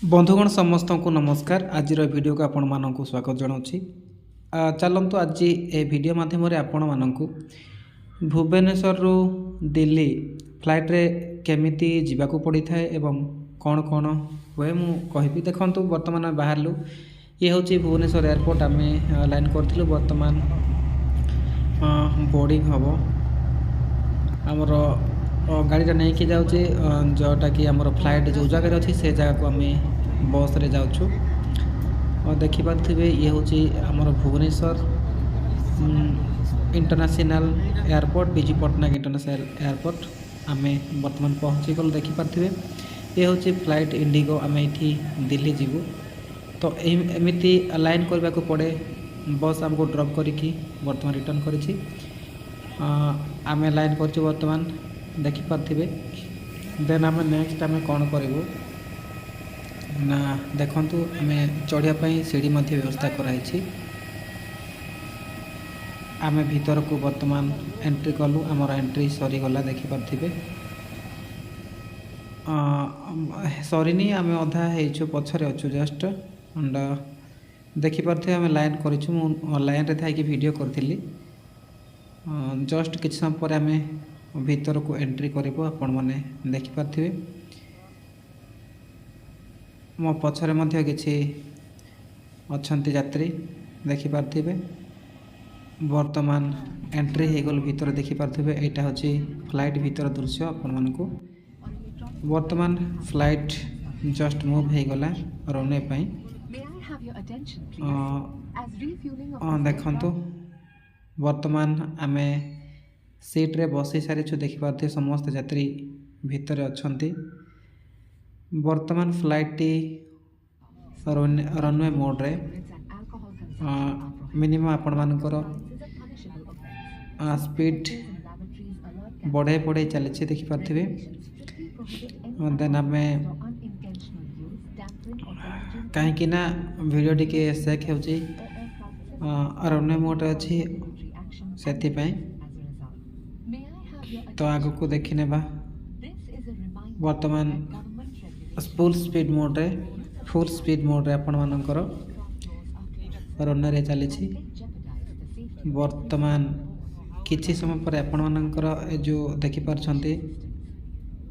बंधुगण समस्त को नमस्कार। आज वीडियो को आपण मानक स्वागत जनाऊँगी। चलतु आज ए वीडियो माध्यम आपण मानक भुवनेश्वर रु दिल्ली फ्लाइट रे केमिति जीवाकू पड़ी थाए एवं कौन कौन हुए मु कहबी। देखंतु वर्तमान बाहरलु ये हूँ भुवनेश्वर एयरपोर्ट आम लाइन करूँ। वर्तमान बोर्डिंग हम आमर गाड़ीटा नहीं कि जाऊँचे जोटा कि आमर फ्लाइट जो जगह अच्छी से जगह को आम बस रे जाऊँ। और देखिपे ये हूँ आमर Bhubaneswar international airport Biju Patnaik international airport आम बर्तमान पहुँची गलु। देखिपे ये हूँ फ्लाइट इंडिगो आम ये दिल्ली जीवु। तो एमती लाइन करने को पड़े बस आमको ड्रॉप करिकी बर्तमान रिटर्न करिछि। आम लाइन कर बर्तमान देखिपे। देन आम नेक्स्ट आम कौन करूँ ना देखंतु आम चढ़ाई सीढ़ी व्यवस्था कराई। आम भीतर को बर्तमान एंट्री कलु। आमर एंट्री सरीगला देखिपे। सरीनी आम अधा हो पछरे अच्छु जस्ट अंड देखिपे आम लाइन करूँ। लाइन रे थाई वीडियो करी जस्ट किसी समय पर आम भीतर को एंट्री करूँ। आपण मैंने देखिपे मो पछरे मध्य किछि अछंती यात्री देखिपे। वर्तमान एंट्री हो गल भीतर देखिपे। यहाँ हूँ फ्लाइट भीतर दृश्य आपण मानकु। वर्तमान फ्लाइट जस्ट मूव हो गला रनवे पाई। देखंतु वर्तमान आम सीट्रे बसी सारी देखिपे। समस्त यात्री भितर अच्छी। वर्तमान फ्लाइट रनवे मोड रे मिनिमम आपण मानकर स्पीड बढ़े बढ़े चली देखिपे। देन आम कहीं वीडियो टी सेक हो रनवे मोड अच्छी से तो आग को देखी नेबा। वर्तमान फुल स्पीड मोड रे आपण मानकर रनवे रे चली। वर्तमान किछि समय पर आपण मानकर जो देखि पारछंती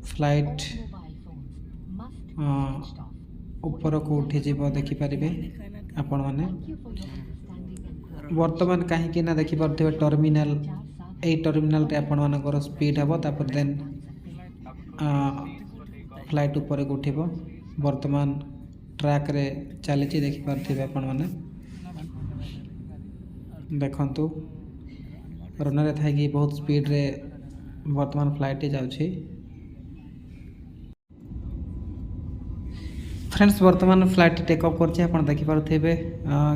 फ्लाइट ऊपर को उठी जीव देखिपारे आपण माने। वर्तमान कहीं ना देखिपे टर्मिनाल टर्मिनाल रे आपण मानकर स्पीड हे तापर देन फ्लाइट ऊपर को उठिबो। वर्तमान ट्रैक रे चली देखिपे आपण माने। देखंतु रनवे थाई बहुत स्पीड रे वर्तमान फ्लाइट जाउछि। फ्रेंड्स वर्तमान फ्लाइट टेक अप करछि। आपण देखि पारुथिबे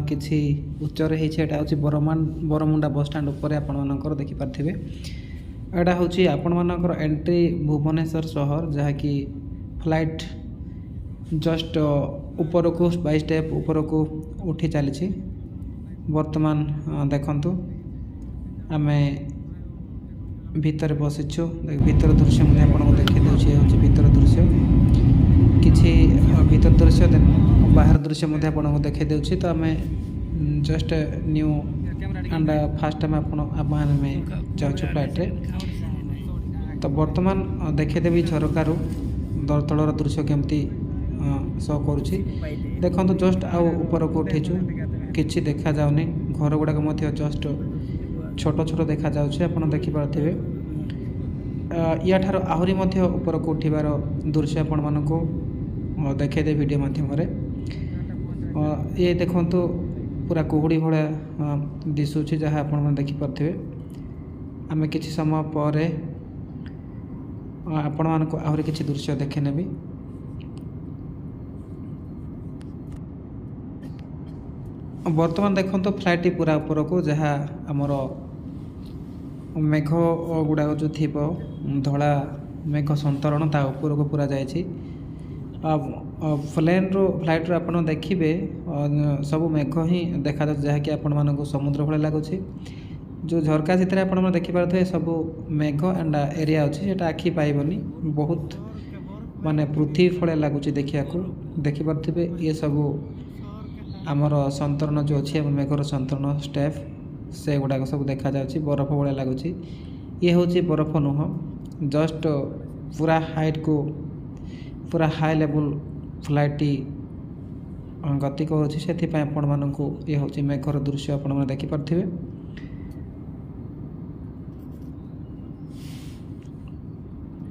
किछि उच्चरे हेछि। एटा होछि बरमुंडा बस स्टैंड ऊपर आपण मानकर देखि पारुथिबे। एटा होछि आपण मानकर एंट्री भुवनेश्वर शहर जहा कि फ्लाइट जस्ट ऊपर को बाय स्टेप ऊपर को उठी चली। वर्तमान देखंतु आमे भीतर बसिछु। भीतर दृश्य मैं आपको देखी दूसरी हूँ भीतर दृश्य किछि भीतर दृश्य बाहर दृश्य आपको देखी दूसरी। तो आम just new and fast time आप जाऊँ फ्लाइट रे। तो वर्तमान देखीदेवी झरकार तलर दृश्य केमती शो करुँची। देखो जस्ट आउ ऊपर को उठीचु किछि देखा जाउनी। घर गुड़ाक जस्ट छोट छोट देखा जाउछि। आपण देखि पारथिबे या ठार आहुरी मध्य ऊपर को उठिबार दृश्य आपण मानको देखे दे वीडियो माध्यम रे। ये देखंतु पूरा कुहुड़ी भळा दिसुछि जहाँ आपण मन देखि पारथिबे। आमे किछि समय परे आपण मानको आहुरी किछि दृश्य देखे नेबी। वर्तमान देखो फ्लाइट पूरा ऊपर को जहाँ आमर मेघ गुड़ाक जो थी धला मेघ संतरण ता ऊपर को पूरा जाइए। फ्लाइट रो आपन देखिबे सब मेघ ही देखा जहाँकि आपण मानक समुद्र भले लगुच। जो झरका से आपड़ देखिपे सब मेघ एंड एरिया अच्छे आखि पाइबनी बहुत माने पृथ्वी फले लगुच देखा देखिपे ये सबू आमर संतरण जो अच्छी मेघर संतरण स्टेप से गुड़ाक सब देखा बरफ भाया लगुच ये हूँ बरफ नुह जस्ट पूरा हाइट को पूरा हाई लेवल फ्लाइट गति करुँच से आपण मानक ये हूँ मेघर दृश्य आपण मैंने देखिपे।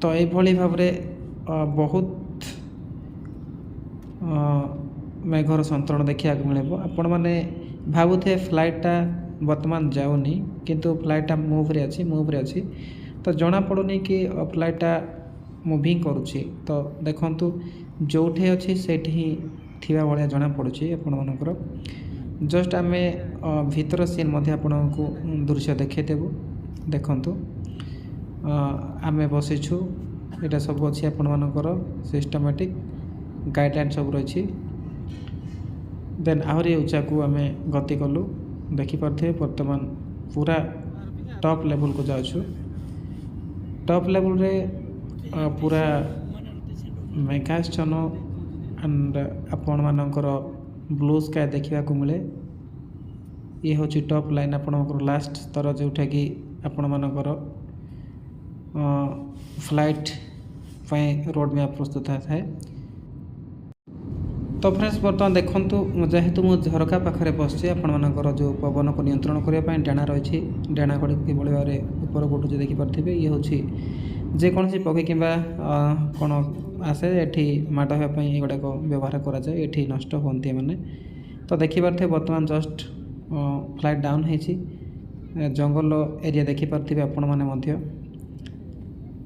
तो ये भाव बहुत मेघर संतरण देखा मिले आपण मैंने भावुए फ्लाइटा वर्तमान जाऊनी किंतु फ्लाइटा मूव रे अच्छी तो जना पड़ुनी कि फ्लाइटा मुविंग करुँची तो देखंतु जोठे अच्छी से थिबा भाया जना पड़ुची आपण मानकर जस्ट आम भीतर सीन मध्य आपको दृश्य देखदेबू देखंतु आमे बसीछु एटा सब अच्छी आपण मानकर सिस्टमेटिक गाइडलाइन सब रही देन आहरी उच्चा को आम गति कलु देखिपे वर्तमान पूरा टॉप लेवल को जाऊँ टॉप लेवल रे पूरा मेघाच्छन्न एंड आपण मानकर ब्लू स्काई देखा मिले ये हूँ टॉप लाइन आपणकर लास्ट स्तर जोटा कि आपण मानकर फ्लाइट रोड मैप प्रस्तुत थाए। तो फ्रेंड्स बर्तमान देखूँ जेहेतु मुझे झरका पाखे बसचे आपर जो पवन को नियंत्रण करने डेणा रही डेणा गुड़ी कि भाव में ऊपर उठुचे देखिपे ये हूँ जेकोसी पक्षी कि कौन आसे ये माड़ होगापी एगुड़ाक व्यवहार कराए ये नष्ट होती मैंने तो देखिपे बर्तमान जस्ट फ्लाइट डाउन होती जंगल एरिया देखिपे आपण मैंने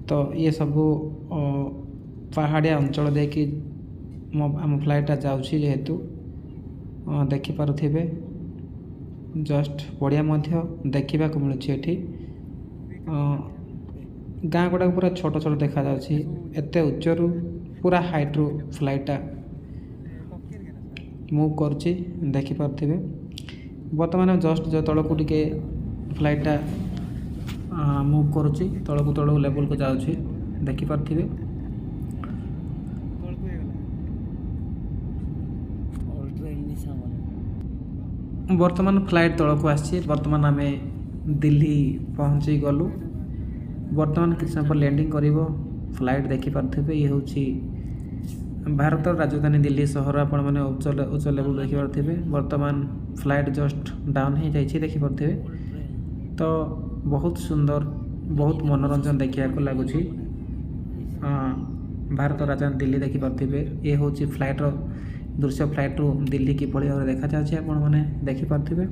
तो ये सबू पहाड़िया अंचल देखी आम फ्लाइटा जाऊँगी जेहेतु देखिपे जस्ट बढ़िया देखा मिलूँ ये गाँ गुड़ाक पूरा छोट छोट देखा एत उच्चरू पूरा हाइट्रु फ्लाइटा मूव करुँची देखिपे बर्तमान जस्ट जो तल को टिके फ्लाइटा मूव करुँची तलू तलू लेवल को जाऊँगी देखिपे वर्तमान फ्लाइट तल को आसी वर्तमान आम दिल्ली पहुँची गलु वर्तमान किसी समय लैंडिंग कर फ्लाइट देखिपे ये हूँ भारत राजधानी दिल्ली सहर आपण मैंने उच्च लेवल देखिपे वर्तमान फ्लाइट जस्ट डाउन हो जाइए देखिपे तो बहुत सुंदर बहुत मनोरंजन देखा लगुच भारत राजधानी दिल्ली देखिपे ये हूँ फ्लाइट दृश्य फ्लाइट रू दिल्ली कि भाव देखा जाए मैंने देखिपे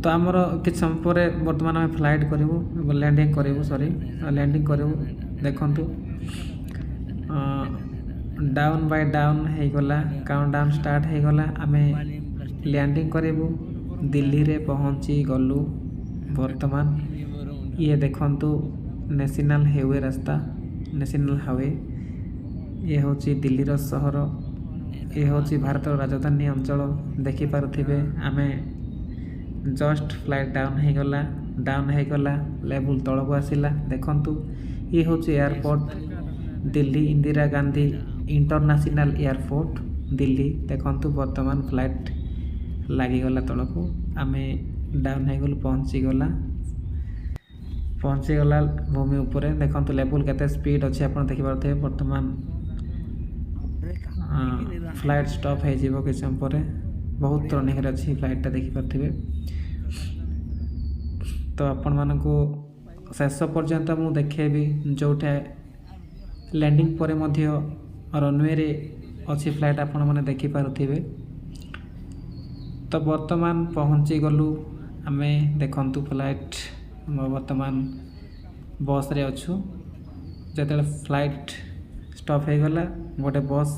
तो आमर किछ समय पर वर्तमान आम फ्लाइट करूँ लैंडिंग करूँ सॉरी लैंडिंग करूँ देखु डाउन बाय डाउन हो गला काउंट डाउन स्टार्ट हो गला आम लैंडिंग करूँ दिल्ली रे पहुँची गलु वर्तमान ये देखंतु नेशनल हाईवे रास्ता नेशनल हाईवे ये हूँ दिल्ली रो सहर ये हूँ भारत राजधानी अंचल देखिपे आम जस्ट फ्लाइट डाउन हो गला लेवल तल को आसला देखंतु ये हूँ airport Delhi Indira Gandhi international airport Delhi देखंतु वर्तमान फ्लाइट लगिगला तल को आम डाउन हो गलु पहुँची गला भूमि उपरे देखंतु लेवल केते स्पीड अच्छी आप देखिपे वर्तमान फ्लाइट स्टॉप हो किसी समय पर बहुत रनिंग अच्छी फ्लाइटा देखिपे तो आपण मानकु शेष पर्यंत मु देखेबी जोठे लैंडिंग पर मध्य रनवे रे अच्छी फ्लाइट आपण माने देखिपे तो वर्तमान पहुँची गलु आमे देखंतु फ्लाइट वर्तमान बस रे अच्छु जते फ्लाइट स्टॉप हो गला गोटे बस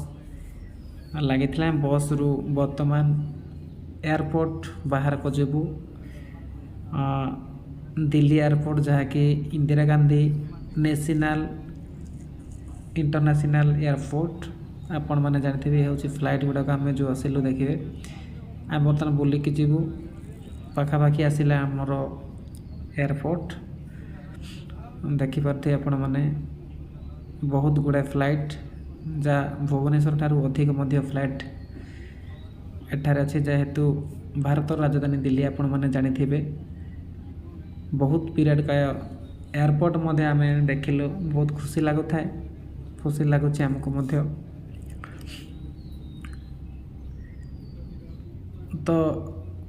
लगी बस रु वर्तमान एयरपोर्ट बाहर को जीवु दिल्ली एयरपोर्ट जहाँकि Indira Gandhi national international airport आपण मैंने जानते हूँ फ्लाइट गुड़ाक आम जो आसिलु देखिए आम बर्तमान बुलिकी जीवु पाखापाखि आसला आमर एयरपोर्ट देखिपे आपण मैंने बहुत गुड़ाए फ्लाइट जहाँ भुवनेश्वर ठारू अधिक मध्य फ्लाइट एठार अच्छे जेहेतु भारत राजधानी दिल्ली आपण मैंने जानी बहुत पीरियड का एयरपोर्ट मध्य आम देखिलु बहुत खुशी लगुए खुशी लगुच आमको मध्य। तो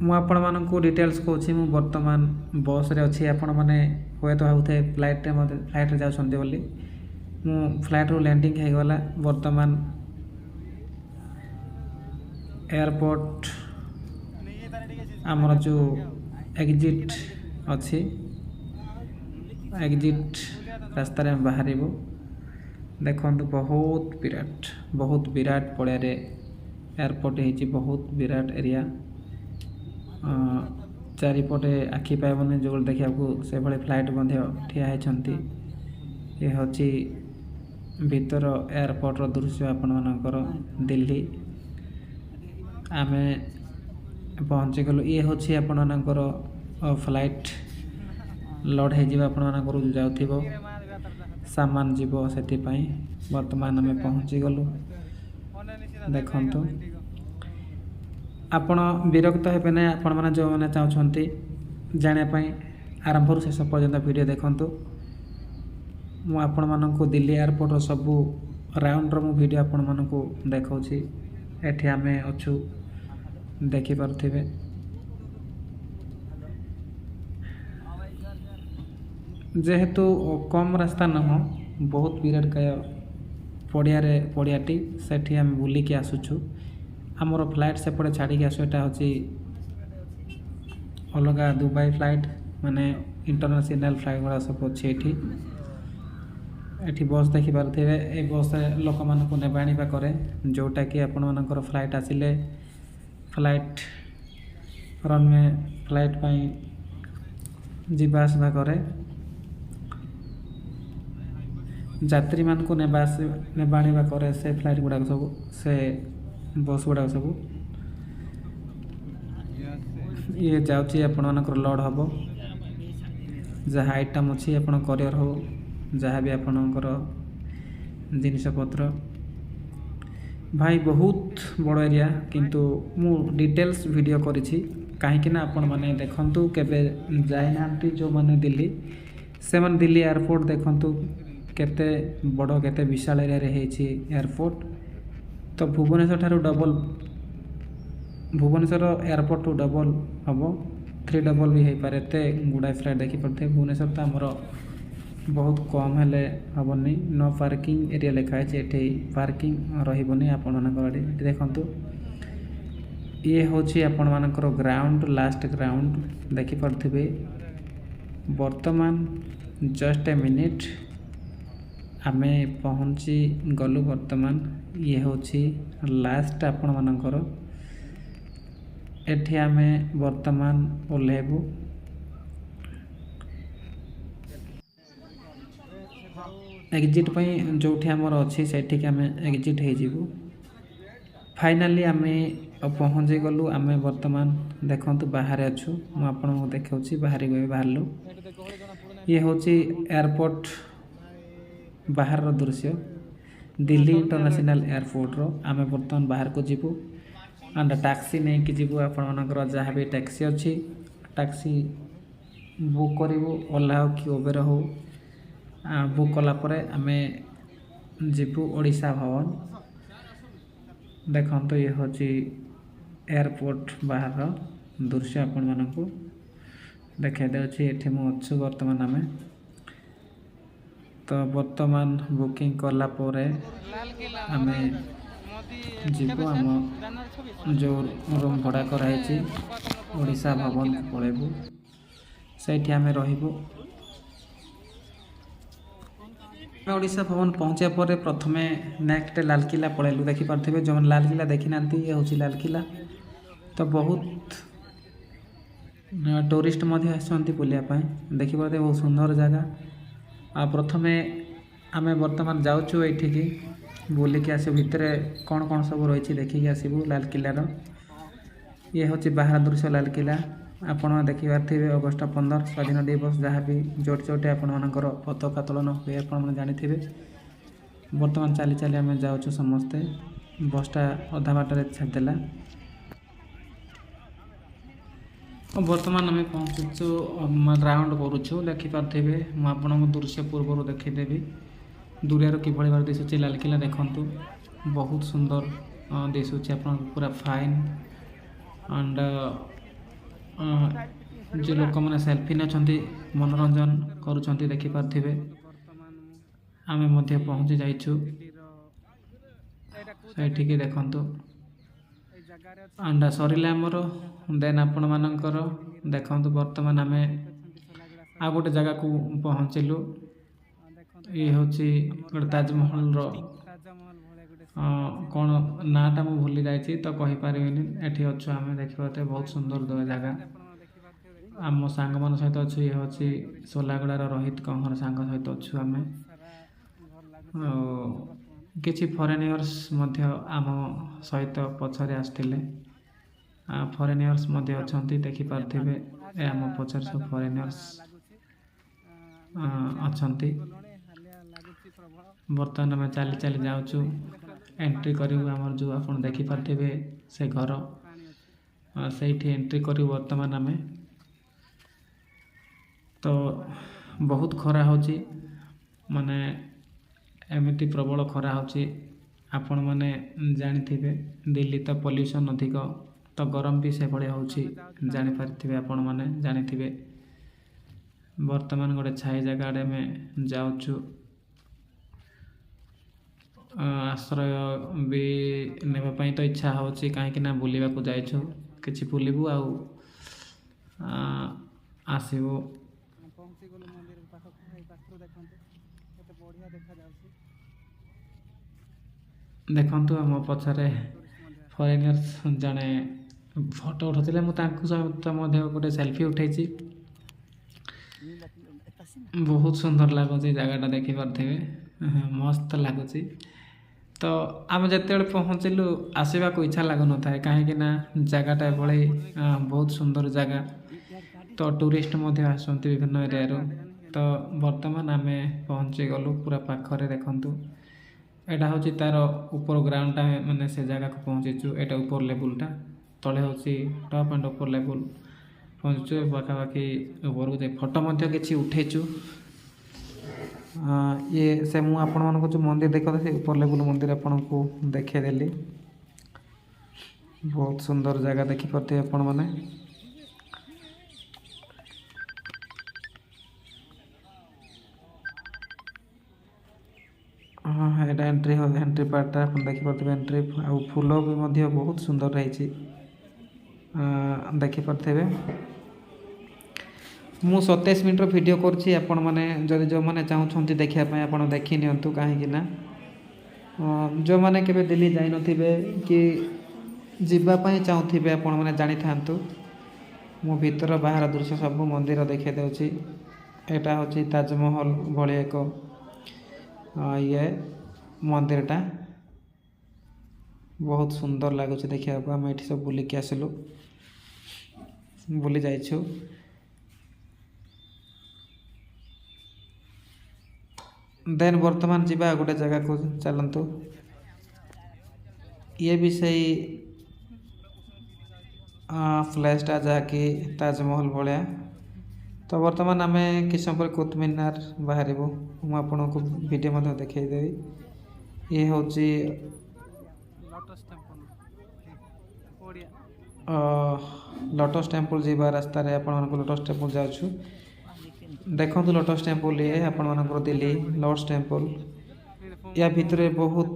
मुझे डिटेल्स कहूँ मु बर्तमान बस रे अच्छी आपण मैंने हुए तो भावुए फ्लाइट जाऊँगी बोली मु फ्लाइट रू लैंडिंग होगला बर्तमान एयरपोर्ट आमर जो एग्जिट अच्छी एग्जिट रास्तार बाहर देखु बहुत विराट पड़िया एयरपोर्ट हो बहुत विराट एरिया चारिपटे आखि पाइबनी जो देखा से भाई फ्लाइट ठिया होती ये हूँ भीतर एयरपोर्ट दृश्य आपण मानकर दिल्ली आम पहुँची गलु ये हूँ आपण मानकर फ्लाइट लोड हो जाऊ सामान जीव से बर्तमान आम पहुँची गलु देखु आपण विरक्त हेबे ना आपण मैंने जो मैंने चाहते जानापी आरंभ शेष पर्यंत वीडियो देखु मु आपण मानक दिल्ली एयरपोर्ट सबू राउंडर मु वीडियो आपण मानक देखौछि एठी आमे अछु देखि पारथिबे जेहेतु कम रास्ता न हो बहुत पीरियड का पड़ियाटी सेठी आम बुलिकी आसुछु आमर फ्लाइट सेपटे छाड़ी आसुटा हूँ अलग दुबई फ्लाइट माने इंटरनेशनल फ्लाइट गुड़ा सब अच्छे एठी बस देखि पारथिबे ए बस लोक मानकु नेबा आनिबा करे जोटा कि आपण मानकर फ्लाइट आसिले फ्लाइट रनवे फ्लाइट पई जीवा आसबा करे यात्री मानकु नेबा आनिबा करे से फ्लाइट गुड़ा सब से बस गुड़ा सब ये जाउची आपण मानकर लोड हबो जहाँ आइटम अच्छी आपण करियर हो जहाँ भी आपणकर जिनपत्र भाई बहुत बड़ एरिया किंतु मु डिटेल्स वीडियो करिछि कहीं आपण माने देखंतु केबे जाइना जो माने दिल्ली से माने दिल्ली एयरपोर्ट देखंतु केते बड़ केते विशाल एरिया रे हेछि एयरपोर्ट तो भुवनेश्वर ठारू डबल भुवनेश्वर एयरपोर्ट टू डबल हम 3 डबल भी हो पारे एत गुड़ाए फ्लाइट देखी पड़ते भुवनेश्वर तो आमर बहुत कम हेले हेनी नो पार्किंग एरिया लिखाई ये पार्किंग रही आपण देखु ये हूँ आपण मानकर ग्राउंड लास्ट ग्राउंड देखिपे बर्तमान जस्ट ए मिनिट आम पहुँची गलु बर्तमान ये हूँ लास्ट आपण मानकर एठी आम बर्तमान ओह्लैबू एग्जिट जो आमर अच्छी से आम एग्जिट हो फाइनाली आम पहुँची गलु आम बर्तमान देखु बाहर अच्छु मुझे देखा बाहर बाहर ये हूँ एयरपोर्ट बाहर दृश्य दिल्ली इंटरनेशनल एयरपोर्ट रो आम बर्तमान बाहर को जीवु एंड टैक्सी नहीं कि जीवु आपणकर जहाँ भी टैक्सी अच्छी टैक्सी बुक करूँ ओला हो कि उबेर हो बुक कलापर आम जीवु ओडिशा भवन देखो ये हूँ एयरपोर्ट बाहर दृश्य आपण मानक देखा देछि एठी मु अच्छु बर्तमान आम तो बर्तमान बुकिंग कला पोरे आम जीवु आम जो रूम भड़ा कराई ओडिशा भवन पलैबू से आम रहिबू ओडिशा भवन पहुँचा पर प्रथमे नेक्स्ट लालकिला पलैलु देखिपे जो लालकिला देखी ना ये हूँ लालकिला तो बहुत टूरिस्ट आसती बुलायापी देखिपे बहुत सुंदर जगह प्रथमे आम बर्तमान जाऊँ ये बुलिकी आस भितर कौन कौन सब रही देखिकी आसबू लालकिलार ये हूँ बाहर दृश्य लालकिला आपण देखिपारे अगस्ट 15 स्वाधीन दिवस जहाँ भी जोटे जोटे आपण मानकर पताका तोलन हुए आप जानी ବର୍ତ୍ତମାନ ଚାଲି ଚାଲି ଆମେ ଯାଉଛୁ ସମସ୍ତେ। ବସ୍ଟା ଅଧା ବାଟରେ ଛାଡ଼ିଦେଲା। ବର୍ତ୍ତମାନ ଆମେ ପହଞ୍ଚୁଛୁ, ରାଉଣ୍ଡ କରୁଛୁ। ଦେଖିପାରୁଥିବେ, ମୁଁ ଆପଣଙ୍କୁ ଦୃଶ୍ୟ ପୂର୍ବରୁ ଦେଖାଇଦେବି ଦୂରରୁ କିଭଳି ଭାବରେ ଦିଶୁଛି ଲାଲକିଲ୍ଲା। ଦେଖନ୍ତୁ, ବହୁତ ସୁନ୍ଦର ଦିଶୁଛି ଆପଣଙ୍କୁ, ପୁରା ଫାଇନ୍। ଆଣ୍ଡ ଯେ ଲୋକମାନେ ସେଲ୍ଫି ନେଉଛନ୍ତି, ମନୋରଞ୍ଜନ କରୁଛନ୍ତି, ଦେଖିପାରୁଥିବେ। ଆମେ ମଧ୍ୟ ପହଞ୍ଚି ଯାଇଛୁ ସେଇଠିକି। ଦେଖନ୍ତୁ, ଆଣ୍ଡ ସରିଲା ଆମର। ଦେନ୍ ଆପଣମାନଙ୍କର ଦେଖନ୍ତୁ, ବର୍ତ୍ତମାନ ଆମେ ଆଉ ଗୋଟେ ଜାଗାକୁ ପହଞ୍ଚିଲୁ। ଇଏ ହେଉଛି ଗୋଟେ ତାଜମହଲର କ'ଣ ନାଁଟା ମୁଁ ଭୁଲି ଯାଇଛି ତ କହିପାରିବିନି। ଏଠି ଅଛୁ ଆମେ, ଦେଖିପାରୁଥିବେ ବହୁତ ସୁନ୍ଦର ଜାଗା। ଆମ ସାଙ୍ଗମାନଙ୍କ ସହିତ ଅଛୁ। ଇଏ ହେଉଛି ସୋଲାଗୁଡ଼ାର ରୋହିତ କହଁର ସାଙ୍ଗ ସହିତ ଅଛୁ ଆମେ। ଆଉ କିଛି ଫରେନିୟର୍ସ ମଧ୍ୟ ଆମ ସହିତ ପଛରେ ଆସିଥିଲେ। ଫରେନିୟର୍ସ ମଧ୍ୟ ଅଛନ୍ତି, ଦେଖିପାରୁଥିବେ। ଆମ ପଛରେ ସବୁ ଫରେନିୟର୍ସ ଅଛନ୍ତି। ବର୍ତ୍ତମାନ ଆମେ ଚାଲି ଚାଲି ଯାଉଛୁ, ଏଣ୍ଟ୍ରି କରିବୁ ଆମର ଯେଉଁ ଆପଣ ଦେଖିପାରୁଥିବେ ସେ ଘର, ସେଇଠି ଏଣ୍ଟ୍ରି କରିବୁ ବର୍ତ୍ତମାନ ଆମେ। ତ ବହୁତ ଖରା ହେଉଛି, ମାନେ ଏମିତି ପ୍ରବଳ ଖରା ହେଉଛି। ଆପଣମାନେ ଜାଣିଥିବେ ଦିଲ୍ଲୀ ତ ପଲ୍ୟୁସନ୍ ଅଧିକ, ତ ଗରମ ବି ସେଭଳି ହେଉଛି, ଜାଣିପାରିଥିବେ ଆପଣମାନେ, ଜାଣିଥିବେ। ବର୍ତ୍ତମାନ ଗୋଟେ ଛାଇ ଜାଗା ଆଡ଼େ ଆମେ ଯାଉଛୁ। ଆଶ୍ରୟ ବି ନେବା ପାଇଁ ତ ଇଚ୍ଛା ହେଉଛି, କାହିଁକିନା ବୁଲିବାକୁ ଯାଇଛୁ। କିଛି ବୁଲିବୁ ଆଉ ଆସିବୁ। ଦେଖନ୍ତୁ, ଆମ ପଛରେ ଫରେନିୟର୍ସ ଜଣେ ଫଟୋ ଉଠାଉଥିଲେ। ମୁଁ ତାଙ୍କ ସହିତ ମଧ୍ୟ ଗୋଟେ ସେଲ୍ଫି ଉଠାଇଛି। ବହୁତ ସୁନ୍ଦର ଲାଗୁଛି ଜାଗାଟା, ଦେଖିପାରୁଥିବେ। ମସ୍ତ ଲାଗୁଛି। ତ ଆମେ ଯେତେବେଳେ ପହଞ୍ଚିଲୁ, ଆସିବାକୁ ଇଚ୍ଛା ଲାଗୁନଥାଏ, କାହିଁକିନା ଜାଗାଟା ଏଭଳି ବହୁତ ସୁନ୍ଦର ଜାଗା। ତ ଟୁରିଷ୍ଟ ମଧ୍ୟ ଆସନ୍ତି ବିଭିନ୍ନ ଏରିଆରୁ। ତ ବର୍ତ୍ତମାନ ଆମେ ପହଞ୍ଚିଗଲୁ ପୁରା ପାଖରେ। ଦେଖନ୍ତୁ, ଏଇଟା ହେଉଛି ତା'ର ଉପର ଗ୍ରାଉଣ୍ଡଟା, ମାନେ ସେ ଜାଗାକୁ ପହଞ୍ଚିଛୁ। ଏଇଟା ଉପର ଲେବୁଲ୍ଟା, ତଳେ ହେଉଛି ଟପ୍ ଆଣ୍ଡ ଉପର ଲେବୁଲ୍ ପହଞ୍ଚିଛୁ। ପାଖାପାଖି ଉପରକୁ ଯାଇ ଫଟୋ ମଧ୍ୟ କିଛି ଉଠେଇଛୁ। ମୁଁ ଆପଣମାନଙ୍କୁ ଯେଉଁ ମନ୍ଦିର ଦେଖାଉଥିଲି, ସେ ଉପର ଲେବୁଲ୍ ମନ୍ଦିର ଆପଣଙ୍କୁ ଦେଖାଇଦେଲି। ବହୁତ ସୁନ୍ଦର ଜାଗା, ଦେଖିପାରୁଥିବେ ଆପଣମାନେ। ଏଇଟା ଏଣ୍ଟ୍ରି ପାର୍ଟଟା ଆପଣ ଦେଖିପାରୁଥିବେ। ଏଣ୍ଟ୍ରି ଆଉ ଫୁଲ ବି ମଧ୍ୟ ବହୁତ ସୁନ୍ଦର ହେଇଛି, ଦେଖିପାରୁଥିବେ। ମୁଁ 27 ମିନିଟ୍ର ଭିଡ଼ିଓ କରୁଛି। ଆପଣମାନେ ଯଦି ଯେଉଁମାନେ ଚାହୁଁଛନ୍ତି ଦେଖିବା ପାଇଁ, ଆପଣ ଦେଖି ନିଅନ୍ତୁ। କାହିଁକିନା ଯେଉଁମାନେ କେବେ ଦିଲ୍ଲୀ ଯାଇନଥିବେ କି ଯିବା ପାଇଁ ଚାହୁଁଥିବେ, ଆପଣମାନେ ଜାଣିଥାନ୍ତୁ। ମୁଁ ଭିତର ବାହାର ଦୃଶ୍ୟ ସବୁ ମନ୍ଦିର ଦେଖାଇ ଦେଉଛି। ଏଇଟା ହେଉଛି ତାଜମହଲ ଭଳି ଏକ ମନ୍ଦିରଟା। ବହୁତ ସୁନ୍ଦର ଲାଗୁଛି ଦେଖିବାକୁ। ଆମେ ଏଠି ସବୁ ବୁଲିକି ଆସିଲୁ, ବୁଲି ଯାଇଛୁ। ଦେନ୍ ବର୍ତ୍ତମାନ ଯିବା ଗୋଟେ ଜାଗାକୁ, ଚାଲନ୍ତୁ। ଇଏ ବି ସେଇ ପ୍ଲେସ୍ଟା, ଯାହାକି ତାଜମହଲ ଭଳିଆ। ତ ବର୍ତ୍ତମାନ ଆମେ କିଛି ସମୟ ପରେ କୁତୁବ ମିନାର ବାହାରିବୁ। ମୁଁ ଆପଣଙ୍କୁ ଭିଡ଼ିଓ ମଧ୍ୟ ଦେଖାଇଦେବି। ଇଏ ହେଉଛି ଲୋଟସ୍ ଟେମ୍ପଲ୍ ଯିବା ରାସ୍ତାରେ ଆପଣମାନଙ୍କୁ ଲୋଟସ୍ ଟେମ୍ପଲ୍ ଯାଉଛୁ। ଦେଖନ୍ତୁ, ଲୋଟସ୍ ଟେମ୍ପଲ୍ ଇଏ ଆପଣମାନଙ୍କର ଦିଲ୍ଲୀ ଲୋଟସ୍ ଟେମ୍ପଲ୍। ୟା ଭିତରେ ବହୁତ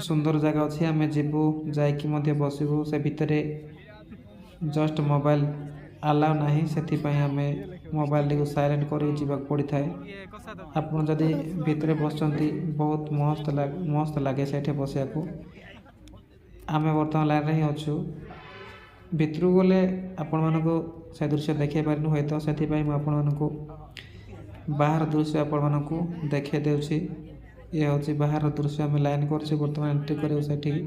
ସୁନ୍ଦର ଜାଗା ଅଛି। ଆମେ ଯିବୁ, ଯାଇକି ମଧ୍ୟ ବସିବୁ। ସେ ଭିତରେ ଜଷ୍ଟ ମୋବାଇଲ ଆଲାଉ ନାହିଁ, ସେଥିପାଇଁ ଆମେ ମୋବାଇଲଟିକୁ ସାଇଲେଣ୍ଟ କରିକି ଯିବାକୁ ପଡ଼ିଥାଏ। ଆପଣ ଯଦି ଭିତରେ ବସୁଛନ୍ତି, ବହୁତ ମସ୍ତ ଲାଗେ ସେଇଠି ବସିବାକୁ। ଆମେ ବର୍ତ୍ତମାନ ଲାଇନ୍ରେ ହିଁ ଅଛୁ। ଭିତରକୁ ଗଲେ ଆପଣମାନଙ୍କୁ ସେ ଦୃଶ୍ୟ ଦେଖାଇ ପାରିନି ହୁଏତ, ସେଥିପାଇଁ ମୁଁ ଆପଣମାନଙ୍କୁ ବାହାର ଦୃଶ୍ୟ ଆପଣମାନଙ୍କୁ ଦେଖାଇ ଦେଉଛି। ଇଏ ହେଉଛି ବାହାର ଦୃଶ୍ୟ। ଆମେ ଲାଇନ୍ କରୁଛୁ ବର୍ତ୍ତମାନ ଏଣ୍ଟ୍ରି କରିବୁ ସେଠିକି।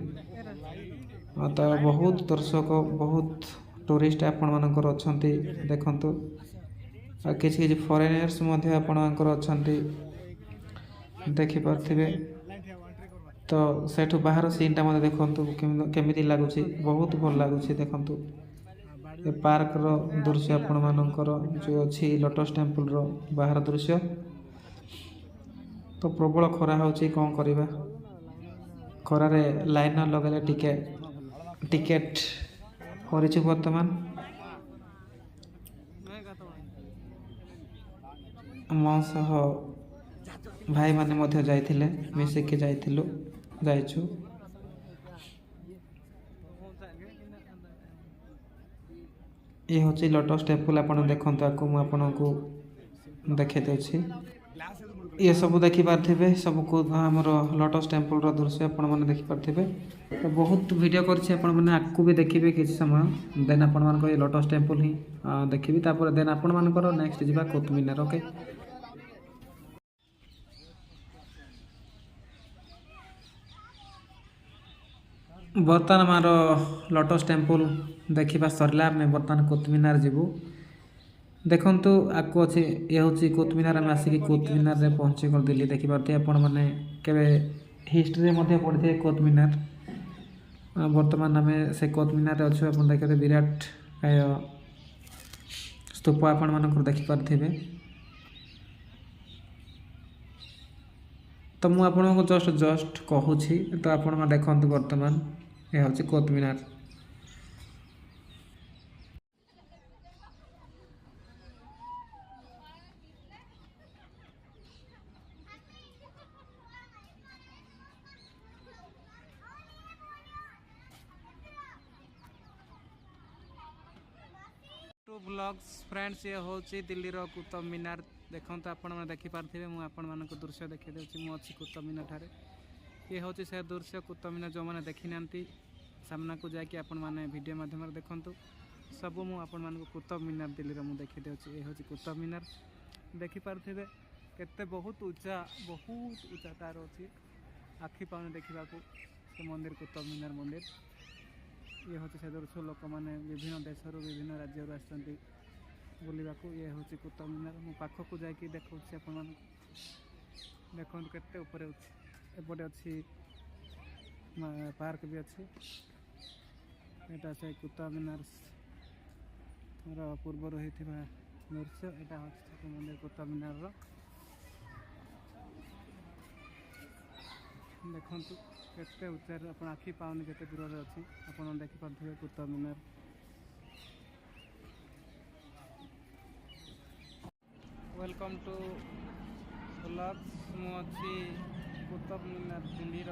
ତ ବହୁତ ଦର୍ଶକ, ବହୁତ ଟୁରିଷ୍ଟ ଆପଣମାନଙ୍କର ଅଛନ୍ତି, ଦେଖନ୍ତୁ। ଆଉ କିଛି ଫରେନିୟର୍ସ ମଧ୍ୟ ଆପଣମାନଙ୍କର ଅଛନ୍ତି। ଦେଖିପାରୁଥିବେ। ତ ସେଠୁ ବାହାର ସିନ୍ଟା ମଧ୍ୟ ଦେଖନ୍ତୁ କେମିତି ଲାଗୁଛି, ବହୁତ ଭଲ ଲାଗୁଛି। ଦେଖନ୍ତୁ ଏ ପାର୍କର ଦୃଶ୍ୟ ଆପଣମାନଙ୍କର ଯେଉଁ ଅଛି ଲୋଟସ୍ ଟେମ୍ପଲ୍ର ବାହାର ଦୃଶ୍ୟ। ତ ପ୍ରବଳ ଖରା ହେଉଛି, କ'ଣ କରିବା, ଖରାରେ ଲାଇନ୍ ଲଗାଇଲେ ଟିକେଟ୍ କରିଛୁ ବର୍ତ୍ତମାନ। ମୋ ସହ ଭାଇମାନେ ମଧ୍ୟ ଯାଇଥିଲେ, ମିଶିକି ଯାଇଛୁ। ଇଏ ହେଉଛି ଲୋଟସ୍ ଟେମ୍ପଲ୍। ଆପଣ ଦେଖନ୍ତୁ, ଆକୁ ମୁଁ ଆପଣଙ୍କୁ ଦେଖାଇ ଦେଉଛି। ଇଏ ସବୁ ଦେଖିପାରୁଥିବେ, ସବୁକୁ ଆମର ଲୋଟସ୍ ଟେମ୍ପଲ୍ର ଦୃଶ୍ୟ ଆପଣମାନେ ଦେଖିପାରୁଥିବେ। ତ ବହୁତ ଭିଡ଼ିଓ କରିଛି, ଆପଣମାନେ ଆଗକୁ ବି ଦେଖିବେ କିଛି ସମୟ। ଦେନ୍ ଆପଣମାନଙ୍କ ଏ ଲୋଟସ୍ ଟେମ୍ପଲ୍ ହିଁ ଦେଖିବି। ତାପରେ ଦେନ୍ ଆପଣମାନଙ୍କର ନେକ୍ସଟ ଯିବା କୁତୁବ ମିନାର। ଓକେ, ବର୍ତ୍ତମାନ ଆମର ଲୋଟସ୍ ଟେମ୍ପଲ୍ ଦେଖିବା ସରିଲା। ଆମେ ବର୍ତ୍ତମାନ କୁତୁବ ମିନାର ଯିବୁ। ଦେଖନ୍ତୁ ଆଗକୁ ଅଛି, ଇଏ ହେଉଛି କୁତୁବ ମିନାର। ଆମେ ଆସିକି କୁତୁବ ମିନାରରେ ପହଞ୍ଚି କରିଦେଲି। ଦେଖିପାରୁଥିବେ ଆପଣମାନେ, କେବେ ହିଷ୍ଟ୍ରିରେ ମଧ୍ୟ ପଢ଼ିଥିବେ କୁତୁବ ମିନାର। ବର୍ତ୍ତମାନ ଆମେ ସେ କୁତୁବ ମିନାରରେ ଅଛୁ। ଆପଣ ଦେଖିପାରିବେ ବିରାଟ ସ୍ତୂପ ଆପଣମାନଙ୍କର ଦେଖିପାରୁଥିବେ। ତ ମୁଁ ଆପଣଙ୍କୁ ଜଷ୍ଟ କହୁଛି, ତ ଆପଣମାନେ ଦେଖନ୍ତୁ। ବର୍ତ୍ତମାନ ଏହା ହେଉଛି କୁତୁବ ମିନାର। ବ୍ଲଗ୍ସ ଫ୍ରେଣ୍ଡସ୍, ଇଏ ହେଉଛି ଦିଲ୍ଲୀର କୁତୁବ ମିନାର। ଦେଖନ୍ତୁ ଆପଣମାନେ ଦେଖିପାରୁଥିବେ। ମୁଁ ଆପଣମାନଙ୍କୁ ଦୃଶ୍ୟ ଦେଖାଇ ଦେଉଛି। ମୁଁ ଅଛି କୁତୁବ ମିନାର ଠାରେ। ଇଏ ହେଉଛି ସେ ଦୃଶ୍ୟ କୁତୁବ ମିନାର। ଯେଉଁମାନେ ଦେଖିନାହାନ୍ତି, ସାମ୍ନାକୁ ଯାଇକି ଆପଣମାନେ ଭିଡ଼ିଓ ମାଧ୍ୟମରେ ଦେଖନ୍ତୁ। ସବୁ ମୁଁ ଆପଣମାନଙ୍କୁ କୁତୁବ ମିନାର ଦିଲ୍ଲୀର ମୁଁ ଦେଖାଇ ଦେଉଛି। ଏ ହେଉଛି କୁତୁବ ମିନାର। ଦେଖିପାରୁଥିବେ କେତେ ବହୁତ ଉଚ୍ଚା ତାର ଅଛି। ଆଖି ପାଉନି ଦେଖିବାକୁ ସେ ମନ୍ଦିର, କୁତୁବ ମିନାର ମନ୍ଦିର। ଇଏ ହେଉଛି ସେ ଦୃଶ୍ୟ। ଲୋକମାନେ ବିଭିନ୍ନ ଦେଶରୁ, ବିଭିନ୍ନ ରାଜ୍ୟରୁ ଆସିଛନ୍ତି ବୁଲିବାକୁ। ଇଏ ହେଉଛି କୁତୁବ ମିନାର। ମୁଁ ପାଖକୁ ଯାଇକି ଦେଖାଉଛି ଆପଣମାନଙ୍କୁ। ଦେଖନ୍ତୁ କେତେ ଉପରେ ଅଛି। ଏପଟେ ଅଛି ପାର୍କ ବି ଅଛି। ଏଇଟା ସେ କୁତୁବ ମିନାରର ପୂର୍ବରୁ ହେଇଥିବା ଦୃଶ୍ୟ। ଏଇଟା ହେଉଛି ଛୋଟ ମନ୍ଦିର କୁତୁବ ମିନାରର। ଦେଖନ୍ତୁ କେତେ ଉଚ୍ଚାରେ, ଆପଣ ଆଖି ପାଉନି କେତେ ଦୂରରେ ଅଛି। ଆପଣ ଦେଖିପାରୁଥିବେ Qutub Minar. Welcome to blogs. ମୁଁ ଅଛି କୁତୁବ ମିନାର ଦିଲ୍ଲୀର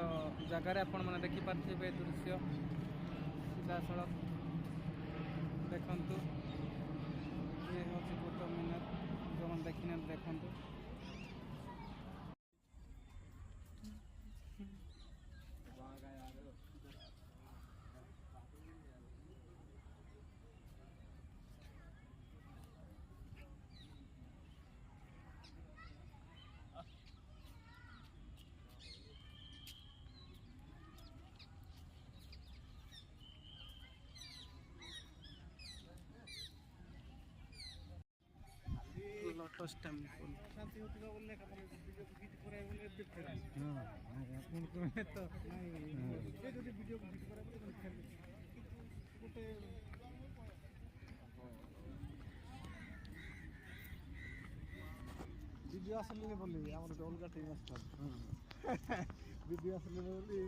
ଜାଗାରେ। ଆପଣମାନେ ଦେଖିପାରୁଥିବେ ଦୃଶ୍ୟ ସିଧାସଳଖ। ଦେଖନ୍ତୁ ଇଏ ହେଉଛି କୁତୁବ ମିନାର। ଯେଉଁମାନେ ଦେଖିନାହାନ୍ତି ଦେଖନ୍ତୁ। लोटस टेम्पल ভিডিও আসলে বলি আমার তো অলগা টিম আসতাম ভিডিও আসলে বলি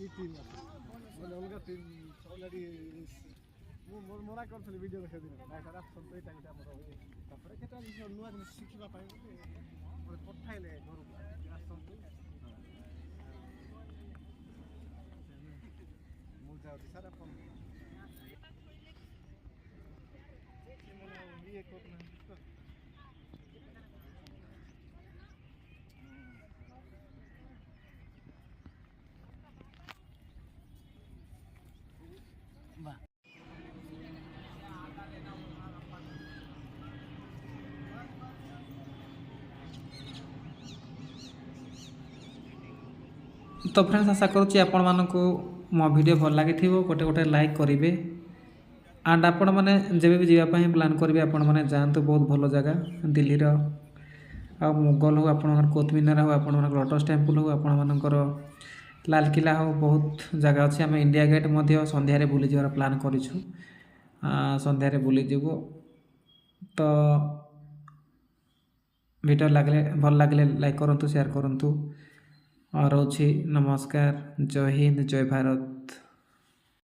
ই টিম আছে মানে অলগা টিম অলরেডি ମୁଁ ମନା କରିଥିଲି ଭିଡ଼ିଓ ଦେଖିବା ଦିନ ନାଇଁ ସାର୍ ଆସନ୍ତୁ ଏଇଟା ଗୋଟେ ଆମର ତାପରେ କେତେ ନୂଆ ଜିନିଷ ଶିଖିବା ପାଇଁ ଗୋଟେ ପଠାଇଲେ ଘରକୁ ଆସନ୍ତୁ ମୁଁ ଯାଉଛି ସାର୍ ଆପଣ ଇଏ କରୁନାହାନ୍ତି ତ तो फ्रेंड्स आशा करुच्ची आपण मानक मो वीडियो भल लगी गोटे लाइक करेंगे एंड आपण मैंने जब भी जावाई प्लां करेंगे आपण मैंने जातु बहुत भल जगह दिल्ली ଆଉ ମୋଗଲ ହଉ ଆପଣଙ୍କର କୁତୁବ ମିନାର ହଉ ଆପଣଙ୍କର ଲୋଟସ୍ ଟେମ୍ପଲ୍ ହଉ ଆପଣମାନଙ୍କର ଲାଲକିଲ୍ଲା ହଉ ବହୁତ ଜାଗା ଅଛି। ଆମେ ଇଣ୍ଡିଆ ଗେଟ୍ ମଧ୍ୟ ସନ୍ଧ୍ୟାରେ ବୁଲିଯିବାର ପ୍ଲାନ୍ କରିଛୁ। ସନ୍ଧ୍ୟାରେ ବୁଲିଯିବୁ। ତ ଭିଡ଼ିଓ ଭଲ ଲାଗିଲେ ଲାଇକ୍ କରନ୍ତୁ, ସେୟାର କରନ୍ତୁ। ରହୁଛି ନମସ୍କାର, ଜୟ ହିନ୍ଦ, ଜୟ ଭାରତ।